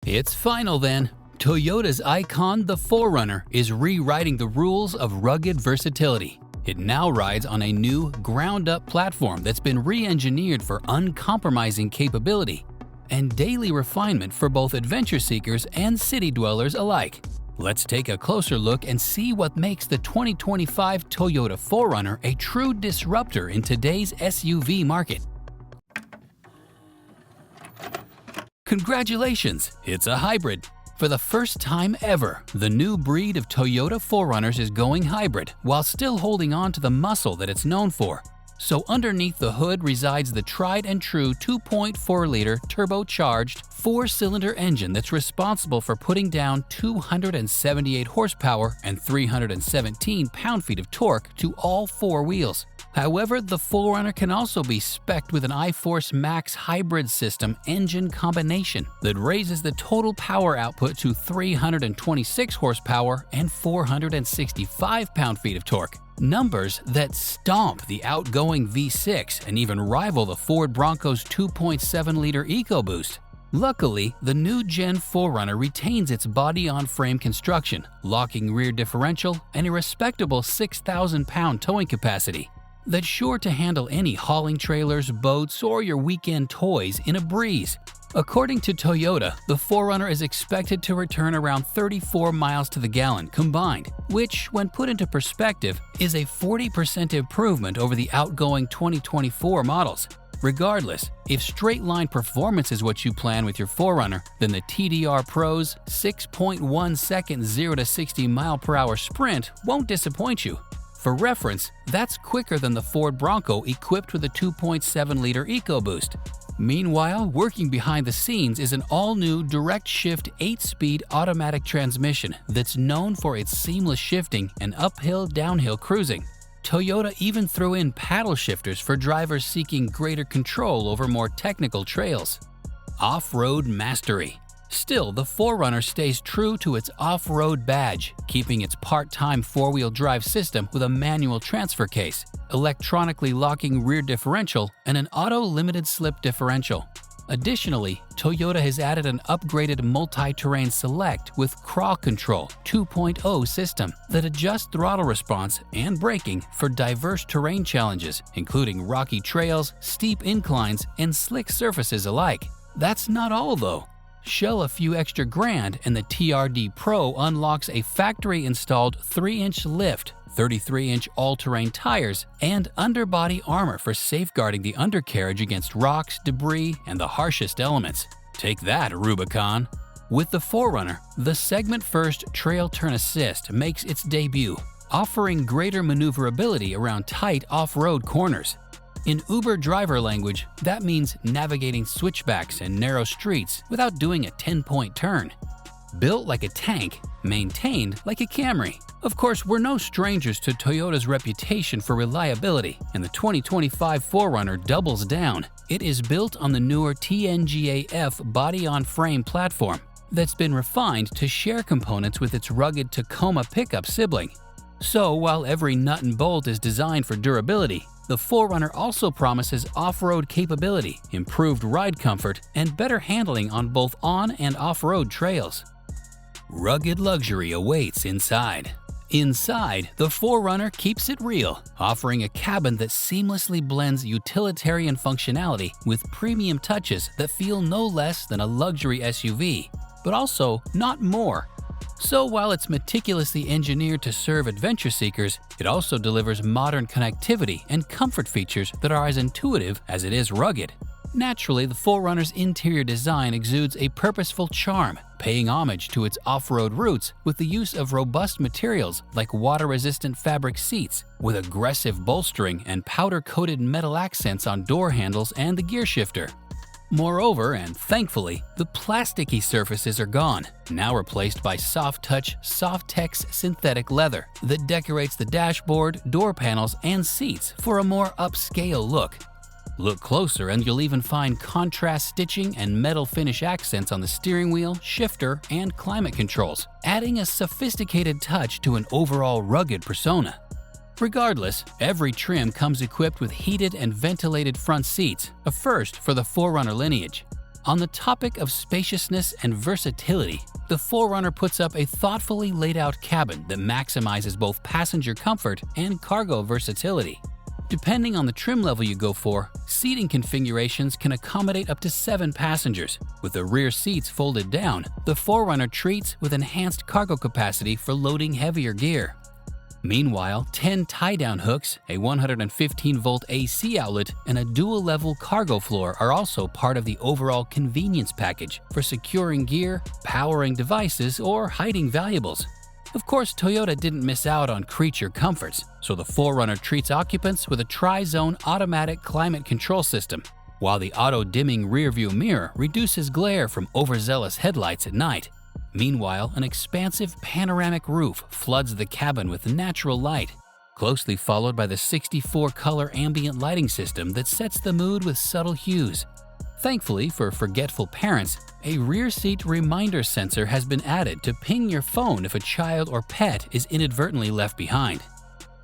It's final then. Toyota's icon, the 4Runner, is rewriting the rules of rugged versatility. It now rides on a new, ground-up platform that's been re-engineered for uncompromising capability and daily refinement for both adventure seekers and city dwellers alike. Let's take a closer look and see what makes the 2025 Toyota 4Runner a true disruptor in today's SUV market. Congratulations, it's a hybrid. For the first time ever, the new breed of Toyota 4Runners is going hybrid while still holding on to the muscle that it's known for. So underneath the hood resides the tried and true 2.4-liter turbocharged 4-cylinder engine that's responsible for putting down 278 horsepower and 317 pound-feet of torque to all four wheels. However, the 4Runner can also be spec'd with an iForce Max hybrid system engine combination that raises the total power output to 326 horsepower and 465 pound-feet of torque. Numbers that stomp the outgoing V6 and even rival the Ford Bronco's 2.7-liter EcoBoost. Luckily, the new Gen 4Runner retains its body-on-frame construction, locking rear differential, and a respectable 6,000-pound towing capacity that's sure to handle any hauling trailers, boats, or your weekend toys in a breeze. According to Toyota, the 4Runner is expected to return around 34 miles to the gallon combined, which, when put into perspective, is a 40% improvement over the outgoing 2024 models. Regardless, if straight-line performance is what you plan with your 4Runner, then the TDR Pro's 6.1-second 0-to-60 mile-per-hour sprint won't disappoint you. For reference, that's quicker than the Ford Bronco equipped with a 2.7-liter EcoBoost. Meanwhile, working behind the scenes is an all-new direct-shift 8-speed automatic transmission that's known for its seamless shifting and uphill-downhill cruising. Toyota even threw in paddle shifters for drivers seeking greater control over more technical trails. Off-road mastery. Still, the 4Runner stays true to its off-road badge, keeping its part-time four-wheel drive system with a manual transfer case, electronically locking rear differential, and an auto-limited slip differential. Additionally, Toyota has added an upgraded multi-terrain select with crawl control 2.0 system that adjusts throttle response and braking for diverse terrain challenges, including rocky trails, steep inclines, and slick surfaces alike. That's not all, though. Shell a few extra grand and the TRD Pro unlocks a factory-installed 3-inch lift, 33-inch all-terrain tires, and underbody armor for safeguarding the undercarriage against rocks, debris, and the harshest elements. Take that, Rubicon! With the 4Runner, the segment-first Trail Turn Assist makes its debut, offering greater maneuverability around tight off-road corners. In Uber driver language, that means navigating switchbacks and narrow streets without doing a 10-point turn. Built like a tank, maintained like a Camry. Of course, we're no strangers to Toyota's reputation for reliability, and the 2025 4Runner doubles down. It is built on the newer TNGA-F body-on-frame platform that's been refined to share components with its rugged Tacoma pickup sibling. So, while every nut and bolt is designed for durability, the 4Runner also promises off-road capability, improved ride comfort, and better handling on both on- and off-road trails. Rugged luxury awaits inside. Inside, the 4Runner keeps it real, offering a cabin that seamlessly blends utilitarian functionality with premium touches that feel no less than a luxury SUV, but also not more. So while it's meticulously engineered to serve adventure seekers, it also delivers modern connectivity and comfort features that are as intuitive as it is rugged. Naturally, the 4Runner's interior design exudes a purposeful charm, paying homage to its off-road roots with the use of robust materials like water-resistant fabric seats, with aggressive bolstering and powder-coated metal accents on door handles and the gear shifter. Moreover, and thankfully, the plasticky surfaces are gone, now replaced by soft-touch, Soft-Tex synthetic leather that decorates the dashboard, door panels, and seats for a more upscale look. Look closer and you'll even find contrast stitching and metal finish accents on the steering wheel, shifter, and climate controls, adding a sophisticated touch to an overall rugged persona. Regardless, every trim comes equipped with heated and ventilated front seats, a first for the 4Runner lineage. On the topic of spaciousness and versatility, the 4Runner puts up a thoughtfully laid out cabin that maximizes both passenger comfort and cargo versatility. Depending on the trim level you go for, seating configurations can accommodate up to 7 passengers. With the rear seats folded down, the 4Runner treats with enhanced cargo capacity for loading heavier gear. Meanwhile, 10 tie-down hooks, a 115-volt AC outlet, and a dual-level cargo floor are also part of the overall convenience package for securing gear, powering devices, or hiding valuables. Of course, Toyota didn't miss out on creature comforts, so the 4Runner treats occupants with a tri-zone automatic climate control system, while the auto-dimming rearview mirror reduces glare from overzealous headlights at night. Meanwhile, an expansive panoramic roof floods the cabin with natural light, closely followed by the 64-color ambient lighting system that sets the mood with subtle hues. Thankfully for forgetful parents, a rear seat reminder sensor has been added to ping your phone if a child or pet is inadvertently left behind.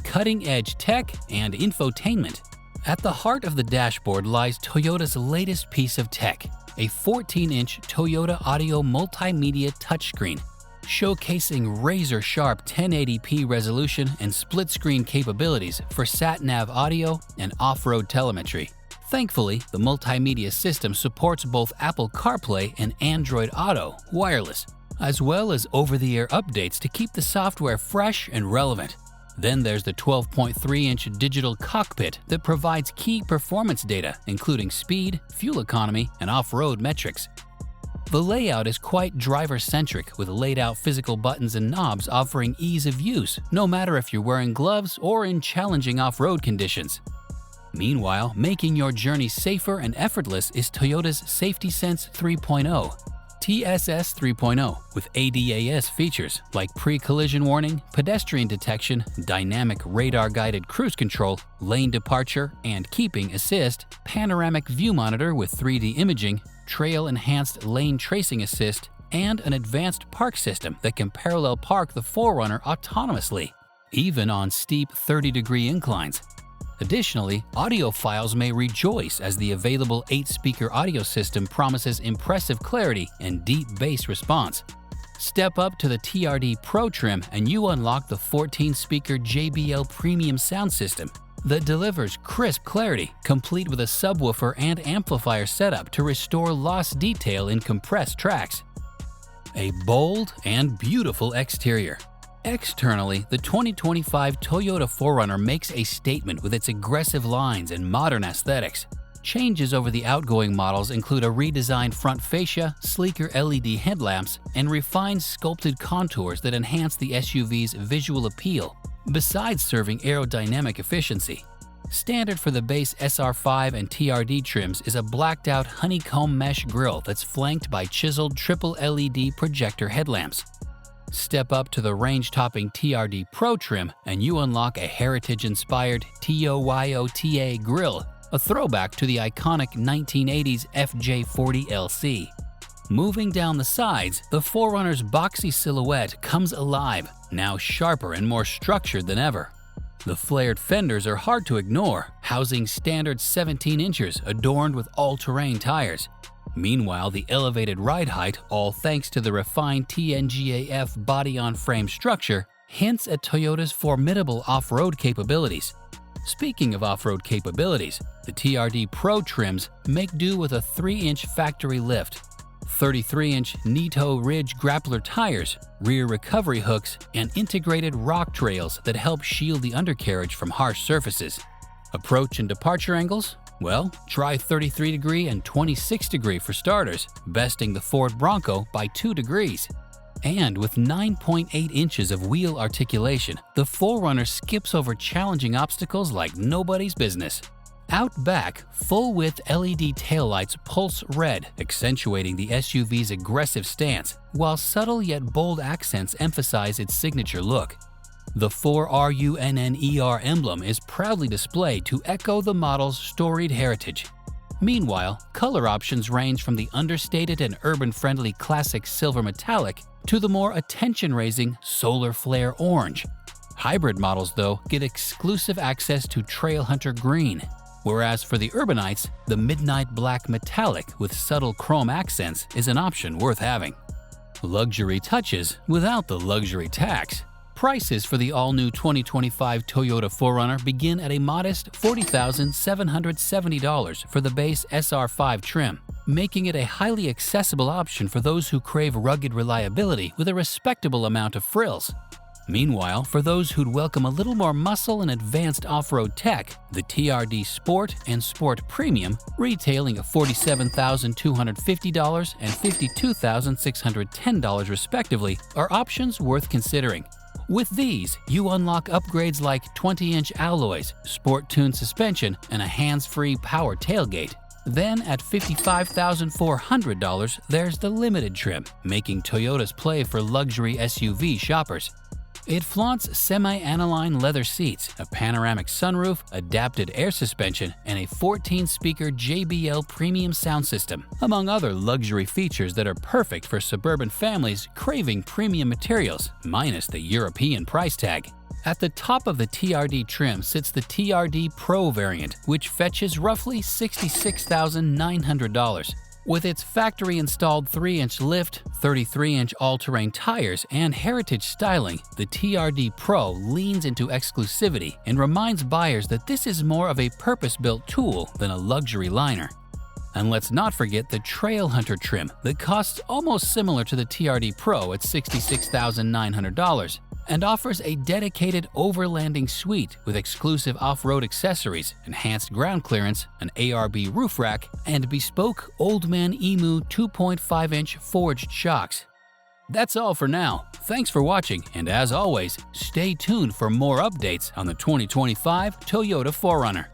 Cutting-edge tech and infotainment. At the heart of the dashboard lies Toyota's latest piece of tech, a 14-inch Toyota Audio multimedia touchscreen, showcasing razor-sharp 1080p resolution and split-screen capabilities for sat-nav audio and off-road telemetry. Thankfully, the multimedia system supports both Apple CarPlay and Android Auto wireless, as well as over-the-air updates to keep the software fresh and relevant. Then there's the 12.3-inch digital cockpit that provides key performance data, including speed, fuel economy, and off-road metrics. The layout is quite driver-centric, with laid-out physical buttons and knobs offering ease of use, no matter if you're wearing gloves or in challenging off-road conditions. Meanwhile, making your journey safer and effortless is Toyota's Safety Sense 3.0. TSS 3.0 with ADAS features like pre-collision warning, pedestrian detection, dynamic radar-guided cruise control, lane departure and keeping assist, panoramic view monitor with 3D imaging, trail-enhanced lane tracing assist, and an advanced park system that can parallel park the 4Runner autonomously, even on steep 30-degree inclines. Additionally, audiophiles may rejoice as the available 8-speaker audio system promises impressive clarity and deep bass response. Step up to the TRD Pro trim and you unlock the 14-speaker JBL Premium sound system that delivers crisp clarity, complete with a subwoofer and amplifier setup to restore lost detail in compressed tracks. A bold and beautiful exterior. Externally, the 2025 Toyota 4Runner makes a statement with its aggressive lines and modern aesthetics. Changes over the outgoing models include a redesigned front fascia, sleeker LED headlamps, and refined sculpted contours that enhance the SUV's visual appeal, besides serving aerodynamic efficiency. Standard for the base SR5 and TRD trims is a blacked-out honeycomb mesh grille that's flanked by chiseled triple LED projector headlamps. Step up to the range-topping TRD Pro trim and you unlock a heritage-inspired TOYOTA grille, a throwback to the iconic 1980s FJ40LC. Moving down the sides, the 4Runner's boxy silhouette comes alive, now sharper and more structured than ever. The flared fenders are hard to ignore, housing standard 17 inches adorned with all-terrain tires. Meanwhile, the elevated ride height, all thanks to the refined TNGA-F body-on-frame structure, hints at Toyota's formidable off-road capabilities. Speaking of off-road capabilities, the TRD Pro trims make do with a 3-inch factory lift, 33-inch Nitto Ridge grappler tires, rear recovery hooks, and integrated rock trails that help shield the undercarriage from harsh surfaces. Approach and departure angles? Well, try 33° and 26° for starters, besting the Ford Bronco by 2 degrees. And with 9.8 inches of wheel articulation, the 4Runner skips over challenging obstacles like nobody's business. Out back, full-width LED taillights pulse red, accentuating the SUV's aggressive stance, while subtle yet bold accents emphasize its signature look. The 4RUNNER emblem is proudly displayed to echo the model's storied heritage. Meanwhile, color options range from the understated and urban-friendly classic silver metallic to the more attention-raising solar flare orange. Hybrid models, though, get exclusive access to Trailhunter green. whereas for the urbanites, the midnight black metallic with subtle chrome accents is an option worth having. Luxury touches without the luxury tax. Prices for the all-new 2025 Toyota 4Runner begin at a modest $40,770 for the base SR5 trim, making it a highly accessible option for those who crave rugged reliability with a respectable amount of frills. Meanwhile, for those who'd welcome a little more muscle and advanced off-road tech, the TRD Sport and Sport Premium, retailing at $47,250 and $52,610 respectively, are options worth considering. With these, you unlock upgrades like 20-inch alloys, sport-tuned suspension, and a hands-free power tailgate. Then at $55,400, there's the limited trim, making Toyota's play for luxury SUV shoppers. It flaunts semi-aniline leather seats, a panoramic sunroof, adapted air suspension, and a 14-speaker JBL premium sound system, among other luxury features that are perfect for suburban families craving premium materials, minus the European price tag. At the top of the TRD trim sits the TRD Pro variant, which fetches roughly $66,900. With its factory-installed 3-inch lift, 33-inch all-terrain tires, and heritage styling, the TRD Pro leans into exclusivity and reminds buyers that this is more of a purpose-built tool than a luxury liner. And let's not forget the Trail Hunter trim that costs almost similar to the TRD Pro at $66,900 and offers a dedicated overlanding suite with exclusive off-road accessories, enhanced ground clearance, an ARB roof rack, and bespoke Old Man Emu 2.5-inch forged shocks. That's all for now. Thanks for watching, and as always, stay tuned for more updates on the 2025 Toyota 4Runner.